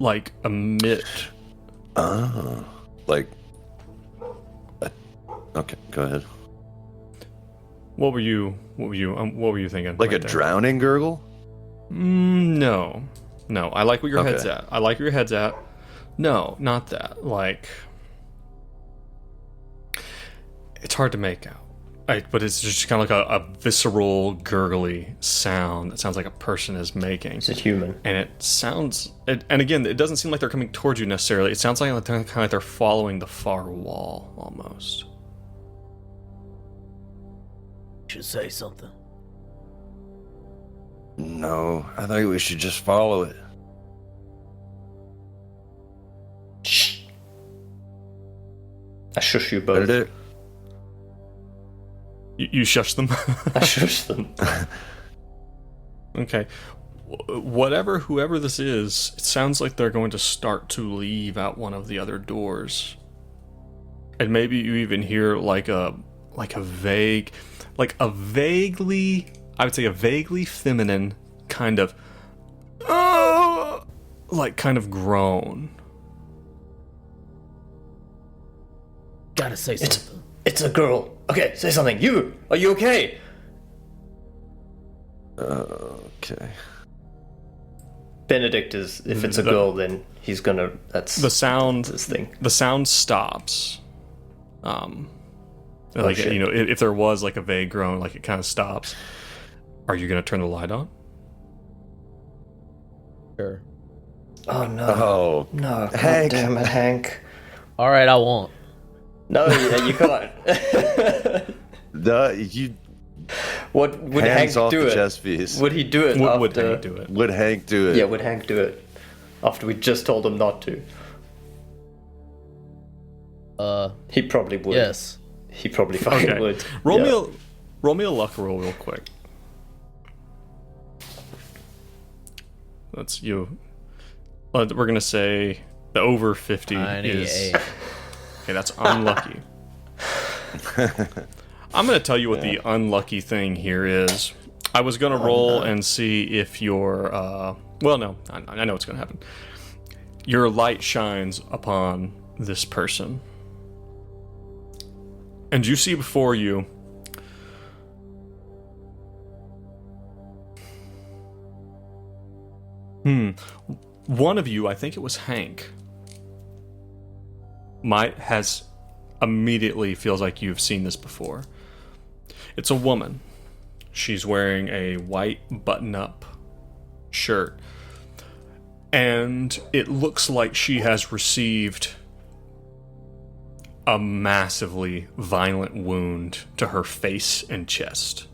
S2: like emit.
S1: Like. Okay, go ahead.
S2: What were you thinking?
S1: Like
S2: right
S1: a
S2: there?
S1: drowning gurgle?
S2: No. I like where your head's at. I like where your head's at. No, not that. Like, it's hard to make out. But it's just kind of like a visceral, gurgly sound that sounds like a person is making.
S4: Is it human?
S2: And it sounds... and again, it doesn't seem like they're coming towards you necessarily. It sounds like they're kind of like they're following the far wall, almost.
S3: Should say something.
S1: No, I think we should just follow it.
S4: Shh. I shush you both.
S1: Better do.
S2: You shush them?
S4: I shush them.
S2: Okay. Whoever this is, it sounds like they're going to start to leave out one of the other doors. And maybe you even hear like a vaguely, I would say a vaguely feminine kind of, kind of groan.
S3: Gotta say something.
S4: It's a girl. Okay, say something. Are you okay?
S1: Okay.
S4: Benedict is, if it's a girl, then he's gonna, that's
S2: the sound,
S4: his thing.
S2: The sound stops. Like,
S4: shit.
S2: if there was like a vague groan, like it kind of stops. Are you gonna turn the light on?
S3: Sure.
S4: Oh no.
S1: Oh,
S4: No, God
S1: Hank.
S4: damn it, Hank.
S3: All right, I won't.
S4: No, yeah, you can't.
S1: You
S4: What would
S1: hands
S4: Hank
S1: off
S4: do
S1: the
S4: it?
S1: chest piece.
S4: Would he do it after?
S2: Would Hank do it?
S1: Would Hank do it?
S4: Yeah, would Hank do it after we just told him not to? He probably would.
S3: Yes.
S4: He probably fucking would.
S2: Roll
S4: Yeah.
S2: me a luck roll real quick. That's you. We're gonna say the over 50 is.
S3: 98.
S2: Okay, that's unlucky. I'm gonna tell you what the unlucky thing here is. I was gonna roll and see if your well, no, I know what's gonna happen. Your light shines upon this person, and you see before you one of you, I think it was Hank, has immediately feels like you've seen this before. It's a woman. She's wearing a white button-up shirt, and it looks like she has received a massively violent wound to her face and chest.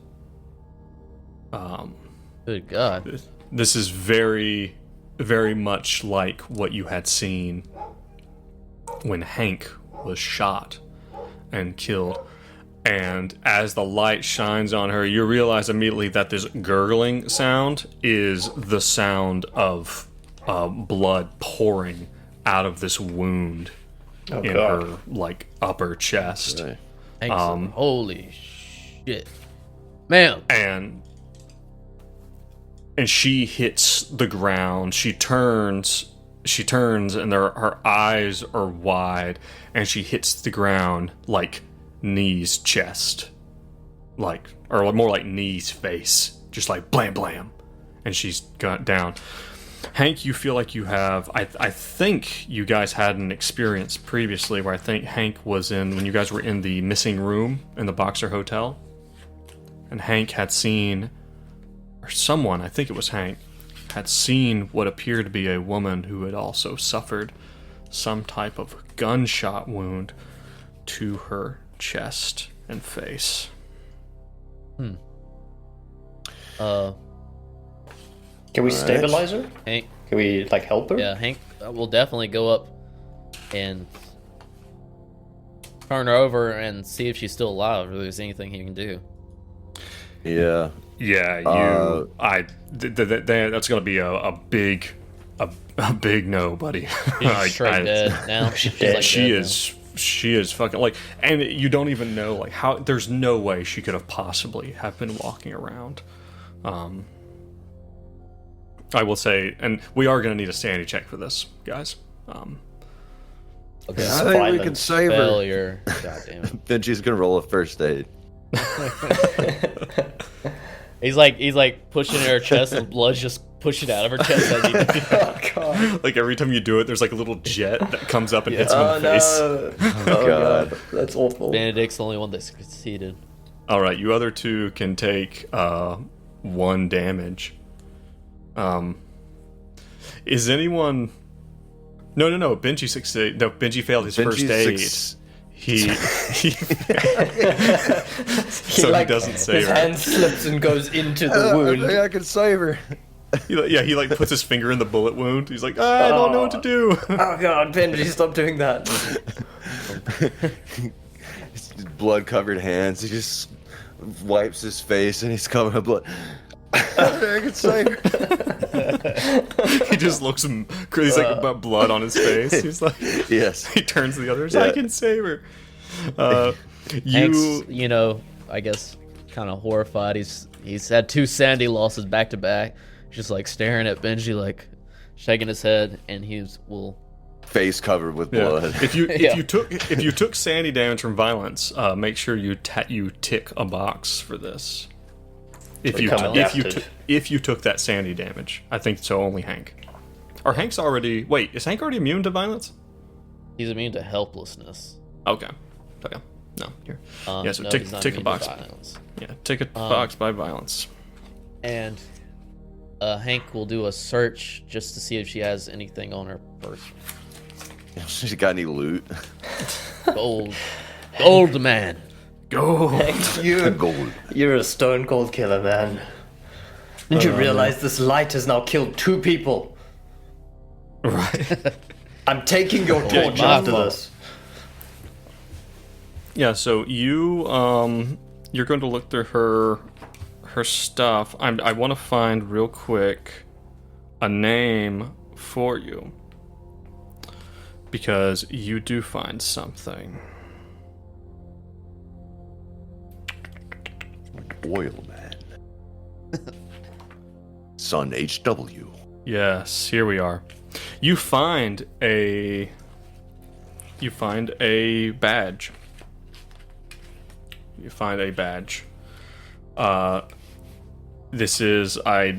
S3: Good God.
S2: This is very, very much like what you had seen when Hank was shot and killed. And as the light shines on her, you realize immediately that this gurgling sound is the sound of blood pouring out of this wound in
S4: God.
S2: her upper chest.
S1: Right.
S3: Thanks. Holy shit. Ma'am.
S2: And she hits the ground. She turns, and her eyes are wide, and she hits the ground like knees, chest, like, or more like knees, face, just like blam blam, and she's got down. Hank, you feel like you have. I think you guys had an experience previously where I think Hank was in when you guys were in the missing room in the Boxer Hotel, and Hank had seen. Or someone, I think it was Hank, had seen what appeared to be a woman who had also suffered some type of gunshot wound to her chest and face.
S4: Can we stabilize her?
S3: Hank?
S4: Can we, like, help her?
S3: Yeah, Hank will definitely go up and turn her over and see if she's still alive, or if there's anything he can do.
S1: Yeah.
S2: Yeah, that's gonna be a big no, buddy.
S3: She's straight dead now. She's like
S2: she
S3: dead
S2: is. Now. She is fucking like, and you don't even know like how. There's no way she could have possibly have been walking around. I will say, and we are gonna need a sanity check for this, guys.
S3: Okay,
S1: I think we can save
S3: failure. God damn it.
S1: Benji's gonna roll a first aid.
S3: He's like pushing her chest, and blood's just pushing out of her chest as he does it.
S4: Oh, God.
S2: Like every time you do it, there's like a little jet that comes up and hits him in the face.
S4: No. Oh, God. That's awful.
S3: Benedict's the only one that succeeded.
S2: All right, you other two can take 1 damage. Is anyone? No. Benji succeeded. No, Benji failed his first aid. He so he doesn't save
S4: his
S2: her.
S4: His hand slips and goes into the wound.
S1: I think I can save her.
S2: He like puts his finger in the bullet wound. He's like, I don't know what to do.
S4: Oh God, Benji, stop doing that.
S1: Blood covered hands. He just wipes his face and he's covered in blood. I can save her.
S2: He just looks crazy like about blood on his face. He's like,
S1: yes.
S2: He turns to the others.
S1: Yeah.
S2: I can save her.
S3: Hank's, I guess, kind of horrified. He's had 2 sanity losses back to back, just like staring at Benji, like shaking his head, and will
S1: face covered with blood.
S2: If you took sanity damage from violence, make sure you tick a box for this. If you took that sanity damage, I think so. Only Hank. Or Hank's already. Wait, is Hank already immune to violence?
S3: He's immune to helplessness.
S2: Okay. No, here. Yeah, so
S3: no,
S2: tick a box. Yeah, tick a box by violence.
S3: And Hank will do a search just to see if she has anything on her person.
S1: She's got any loot?
S3: Gold man.
S2: Go.
S4: You're a stone cold killer, man. Did you realize this light has now killed 2 people?
S2: Right.
S4: I'm taking your torch after this.
S2: Yeah, so you're going to look through her stuff. I want to find real quick a name for you, because you do find something.
S1: Oil man. Son HW.
S2: Yes, here we are. You find a badge. This is, I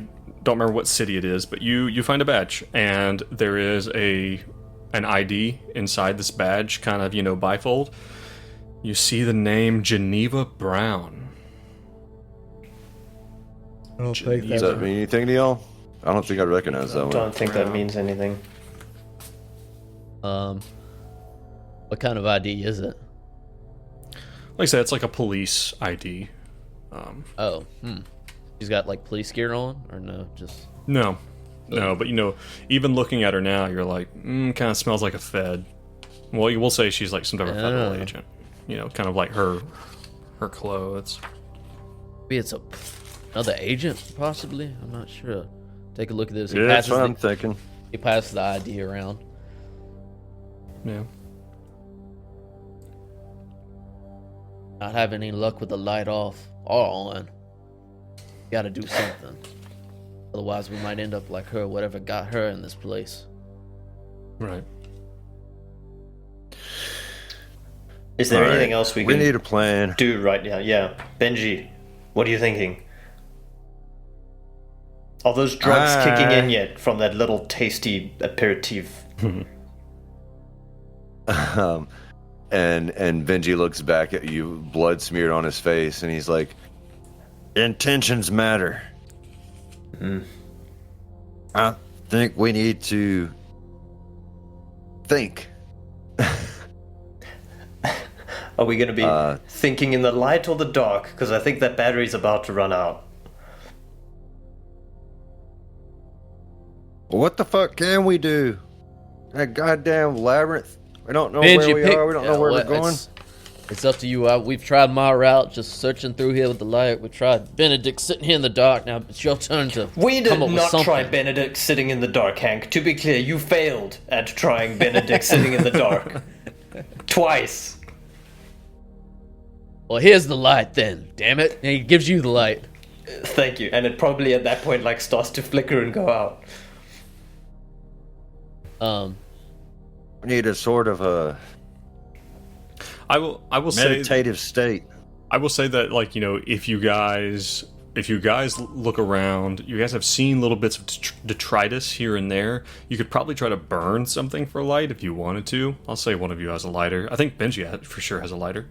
S2: don't remember what city it is, but you find a badge, and there is an ID inside this badge, kind of, bifold. You see the name Geneva Brown.
S1: Does that mean anything to y'all? I don't think I recognize that one.
S4: I don't think that means anything.
S3: What kind of ID is it?
S2: Like I said, it's like a police ID.
S3: She's got like police gear on, or no? Just
S2: no, but even looking at her now, you're like, kind of smells like a Fed. Well, you will say she's like some type of federal agent. Kind of like her clothes.
S3: Maybe it's another agent, possibly. I'm not sure. Take a look at this.
S1: Yeah, that's what I'm thinking.
S3: He passes the ID around.
S2: Yeah.
S3: Not having any luck with the light off or on. Gotta do something. Otherwise, we might end up like her, whatever got her in this place.
S2: Right.
S4: Is there anything else we can
S1: need a plan.
S4: do right now? Yeah. Benji, what are you thinking? Are those drugs kicking in yet from that little tasty aperitif?
S1: And Benji looks back at you, blood smeared on his face, and he's like, intentions matter. I think we need to think.
S4: Are we going to be thinking in the light or the dark? Because I think that battery's about to run out.
S1: What the fuck can we do? That goddamn labyrinth. We don't know
S3: Benji,
S1: where we are. We don't know where we're going.
S3: It's up to you. We've tried my route, just searching through here with the light. We tried Benedict sitting here in the dark. Now it's your turn to
S4: We did
S3: come up with
S4: not
S3: something.
S4: try Benedict sitting in the dark, Hank. To be clear, you failed at trying Benedict sitting in the dark. Twice.
S3: Well, here's the light then. Damn it! And he gives you the light.
S4: Thank you. And it probably at that point like starts to flicker and go out.
S1: We need a sort of a
S2: I will
S1: meditative state.
S2: I will say that, like, you know, if you guys look around, you guys have seen little bits of detritus here and there. You could probably try to burn something for light if you wanted to. I'll say one of you has a lighter. I think Benji for sure has a lighter.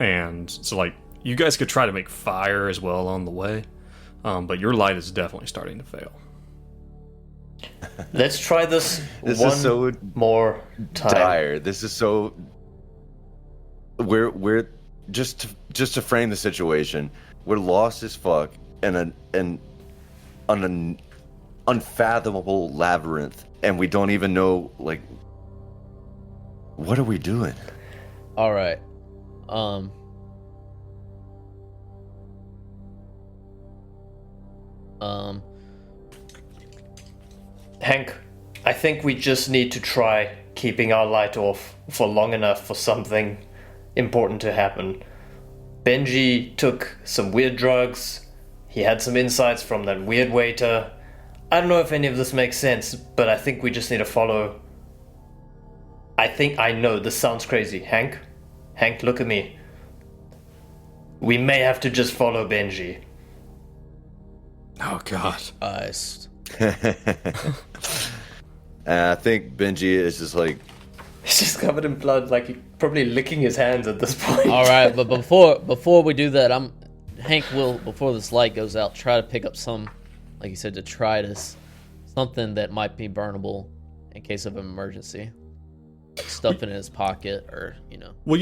S2: And so, like, you guys could try to make fire as well on the way. But your light is definitely starting to fail.
S4: Let's try this
S1: This
S4: one
S1: is so
S4: more time.
S1: dire. This is so. We're just to frame the situation. We're lost as fuck in an unfathomable labyrinth, and we don't even know, like, what are we doing?
S3: All right.
S4: Hank, I think we just need to try keeping our light off for long enough for something important to happen. Benji took some weird drugs. He had some insights from that weird waiter. I don't know if any of this makes sense, but I think we just need to follow. I know this sounds crazy. Hank, look at me. We may have to just follow Benji.
S2: Oh God.
S1: And I think Benji is just like,
S4: He's just covered in blood, like he's probably licking his hands at this point.
S3: All right, but before we do that, Hank will, before this light goes out, try to pick up some, like you said, detritus, something that might be burnable in case of an emergency. Like stuff it in his pocket, or
S2: Well,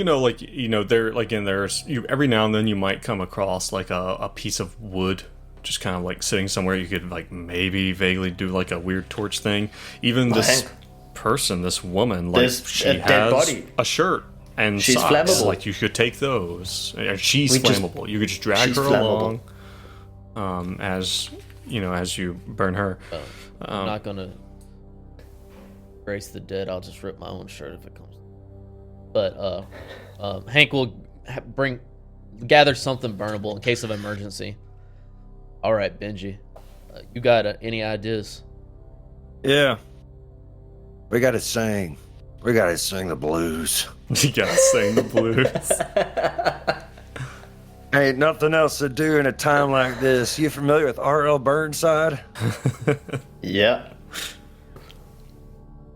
S2: there's every now and then you might come across like a piece of wood, just kind of like sitting somewhere. You could like maybe vaguely do like a weird torch thing. Even this person, this woman, like she
S4: a dead
S2: has
S4: body.
S2: a shirt and
S4: She's
S2: socks.
S4: flammable.
S2: Like you could take those. She's flammable. You could just drag her along, as you burn her.
S3: I'm not gonna grace the dead. I'll just rip my own shirt if it comes. But Hank will gather something burnable in case of emergency. All right, Benji, you got any ideas?
S1: yeah, we gotta sing. We gotta sing the blues.
S2: You gotta sing the blues.
S1: Ain't nothing else to do in a time like this. You familiar with R.L. Burnside?
S4: Yeah.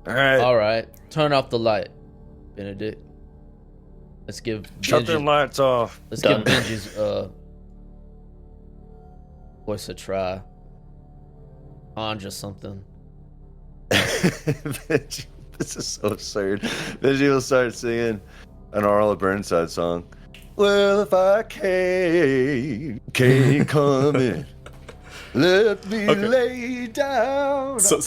S1: All
S3: right. Turn off the light, Benedict. Let's give
S1: Shut
S3: Benji,
S1: them lights off.
S3: Let's
S4: Done.
S3: give Benji's voice a try. Conjure something.
S1: Benji, this is so absurd. Benji will start singing an R.L. Burnside song. Well, if I can't come in, let me lay down.
S2: So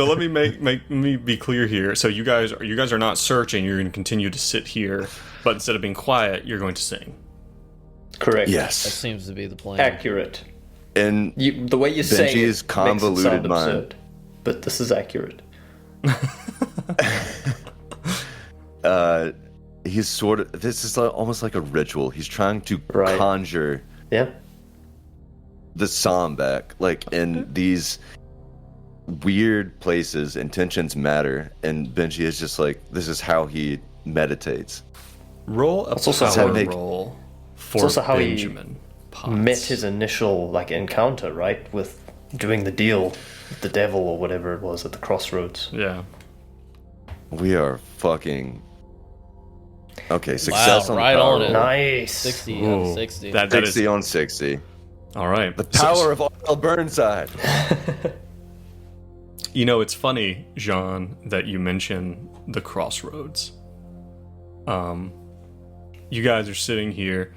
S2: let me make me be clear here. So you guys are not searching. You're going to continue to sit here, but instead of being quiet, you're going to sing.
S4: Correct.
S3: That
S1: Yes.
S3: seems to be the plan.
S4: Accurate.
S1: And
S4: The way you say it
S1: Benji's
S4: makes it
S1: convoluted
S4: sound
S1: mind.
S4: absurd, but this is accurate.
S1: he's sort of, this is almost like a ritual. He's trying to
S4: Right.
S1: conjure
S4: Yeah.
S1: the psalm back, like in these weird places. Intentions matter, and Benji is just like, this is how he meditates.
S2: Roll a
S4: It's also
S2: power
S1: how he-
S2: roll for
S4: also how he
S2: Benjamin Potts.
S4: Met his initial like encounter, right, with doing the deal with the devil or whatever it was at the crossroads.
S2: Yeah.
S1: We are fucking okay. Success on
S3: right
S1: the power
S3: on it.
S1: roll.
S4: Nice.
S3: 60
S2: Ooh,
S3: on 60.
S2: That
S1: 60
S2: is
S1: on 60.
S2: all right.
S1: The power of Oil Burnside.
S2: You know, it's funny, Jean, that you mention the crossroads. You guys are sitting here,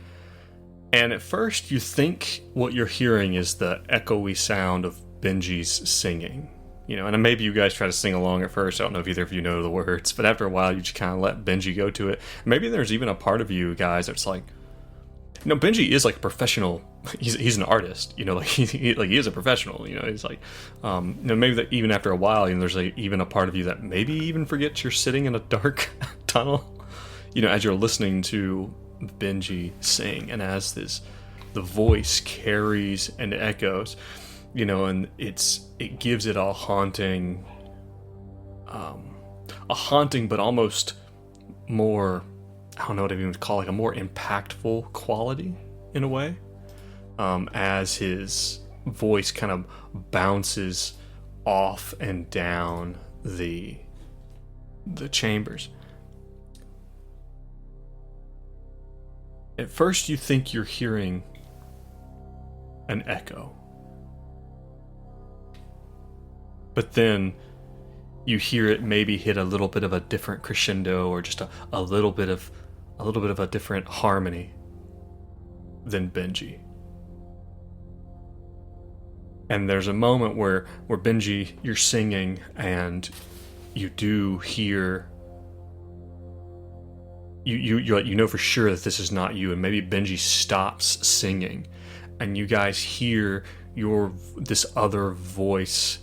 S2: and at first you think what you're hearing is the echoey sound of Benji's singing. You know, and maybe you guys try to sing along at first. I don't know if either of you know the words, but after a while you just kind of let Benji go to it. Maybe there's even a part of you guys that's like, you know, Benji is like a professional. He's an artist. You know, like he is a professional. You know, he's like, you know, maybe that even after a while, you know, there's like even a part of you that maybe even forgets you're sitting in a dark tunnel. You know, as you're listening to Benji sing, and as the voice carries and echoes, you know, and it gives it a haunting, but almost more, I don't know what I even call it, like a more impactful quality in a way, as his voice kind of bounces off and down the chambers. At first you think you're hearing an echo. But then you hear it maybe hit a little bit of a different crescendo, or just a little bit of a different harmony than Benji. And there's a moment where Benji, you're singing, and you do hear, you know for sure that this is not you, and maybe Benji stops singing, and you guys hear this other voice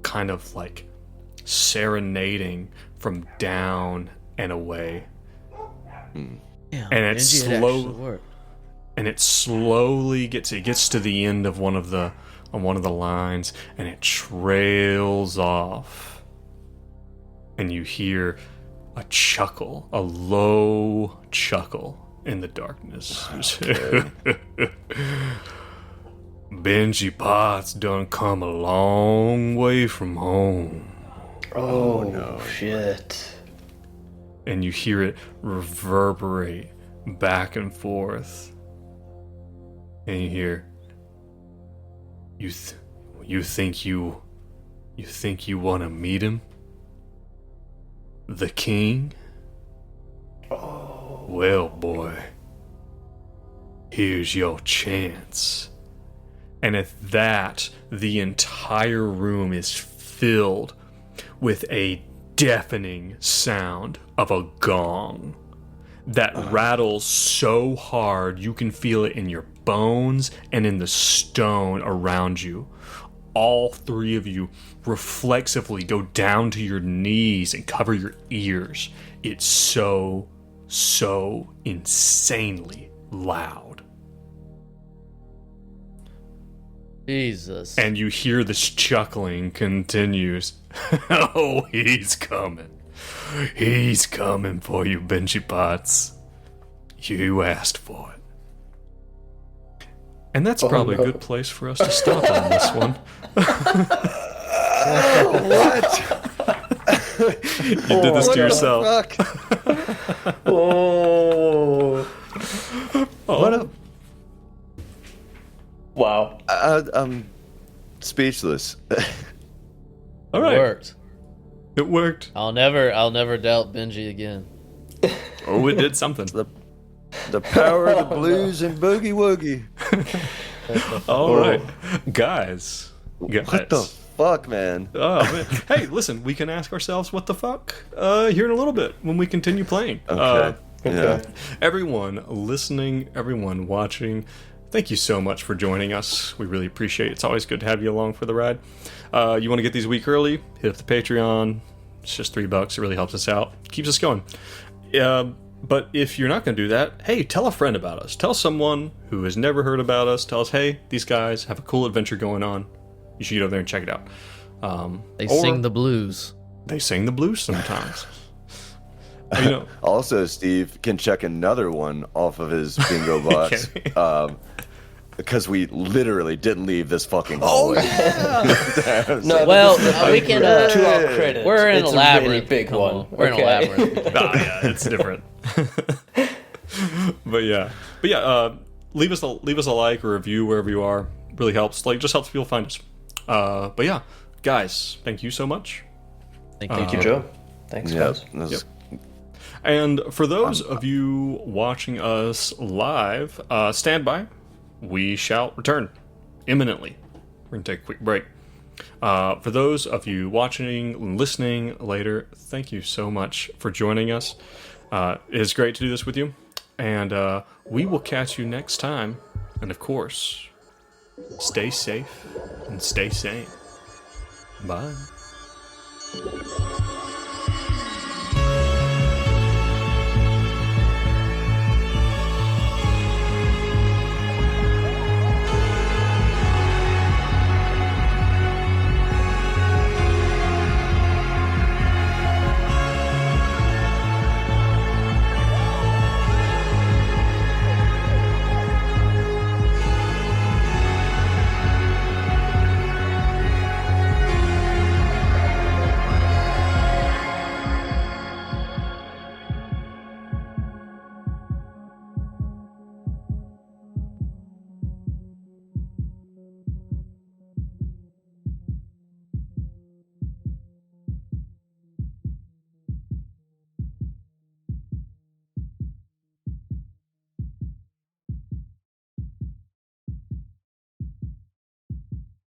S2: kind of like serenading from down and away.
S3: Yeah,
S2: And
S3: Benji,
S2: it slowly gets to the end of one of the lines, and it trails off, and you hear a chuckle, a low chuckle in the darkness. Benji Potts done come a long way from home.
S4: Oh no, shit.
S2: And you hear it reverberate back and forth. And you hear, you think you want to meet him? The king? Oh. Well, boy, here's your chance. And at that, the entire room is filled with a deafening sound of a gong that rattles so hard you can feel it in your bones and in the stone around you. All three of you reflexively go down to your knees and cover your ears. It's so insanely loud.
S3: Jesus.
S2: And you hear this chuckling continues. Oh, he's coming. He's coming for you, Benji Potts. You asked for it. And that's probably a good place for us to stop on this one.
S1: What?
S2: You did this to yourself.
S4: Oh.
S1: What a...
S4: Wow.
S1: I'm speechless.
S2: All right.
S3: Worked.
S2: It worked.
S3: I'll never doubt Benji again.
S2: Oh, it did something.
S1: The power of the blues and boogie woogie.
S2: All right. Guys.
S1: What the fuck, man?
S2: Oh, man. Hey, listen, we can ask ourselves what the fuck here in a little bit when we continue playing.
S1: Okay. Yeah.
S2: Everyone listening, everyone watching, thank you so much for joining us. We really appreciate it. It's always good to have you along for the ride. You want to get these a week early? Hit up the Patreon. It's just $3. It really helps us out. Keeps us going. But if you're not going to do that, hey, tell a friend about us. Tell someone who has never heard about us. Tell us, hey, these guys have a cool adventure going on. You should get over there and check it out.
S3: They sing the blues.
S2: They sing the blues sometimes.
S1: Also, Steve can check another one off of his bingo box. Because we literally didn't leave this fucking hallway.
S4: No,
S3: Well, we can.
S4: to our credit,
S3: We're in
S4: it's
S3: a labyrinth.
S4: really big
S3: Come
S4: one.
S3: on. We're in a
S4: Okay.
S3: labyrinth.
S2: Yeah, it's different. But yeah, leave us a like or review wherever you are. Really helps. Like, just helps people find us. But yeah, guys, thank you so much.
S4: Thank you, Joe. Thanks, guys.
S2: And for those of you watching us live, stand by. We shall return imminently. We're going to take a quick break. For those of you watching and listening later, thank you so much for joining us. It is great to do this with you. And we will catch you next time. And of course, stay safe and stay sane. Bye.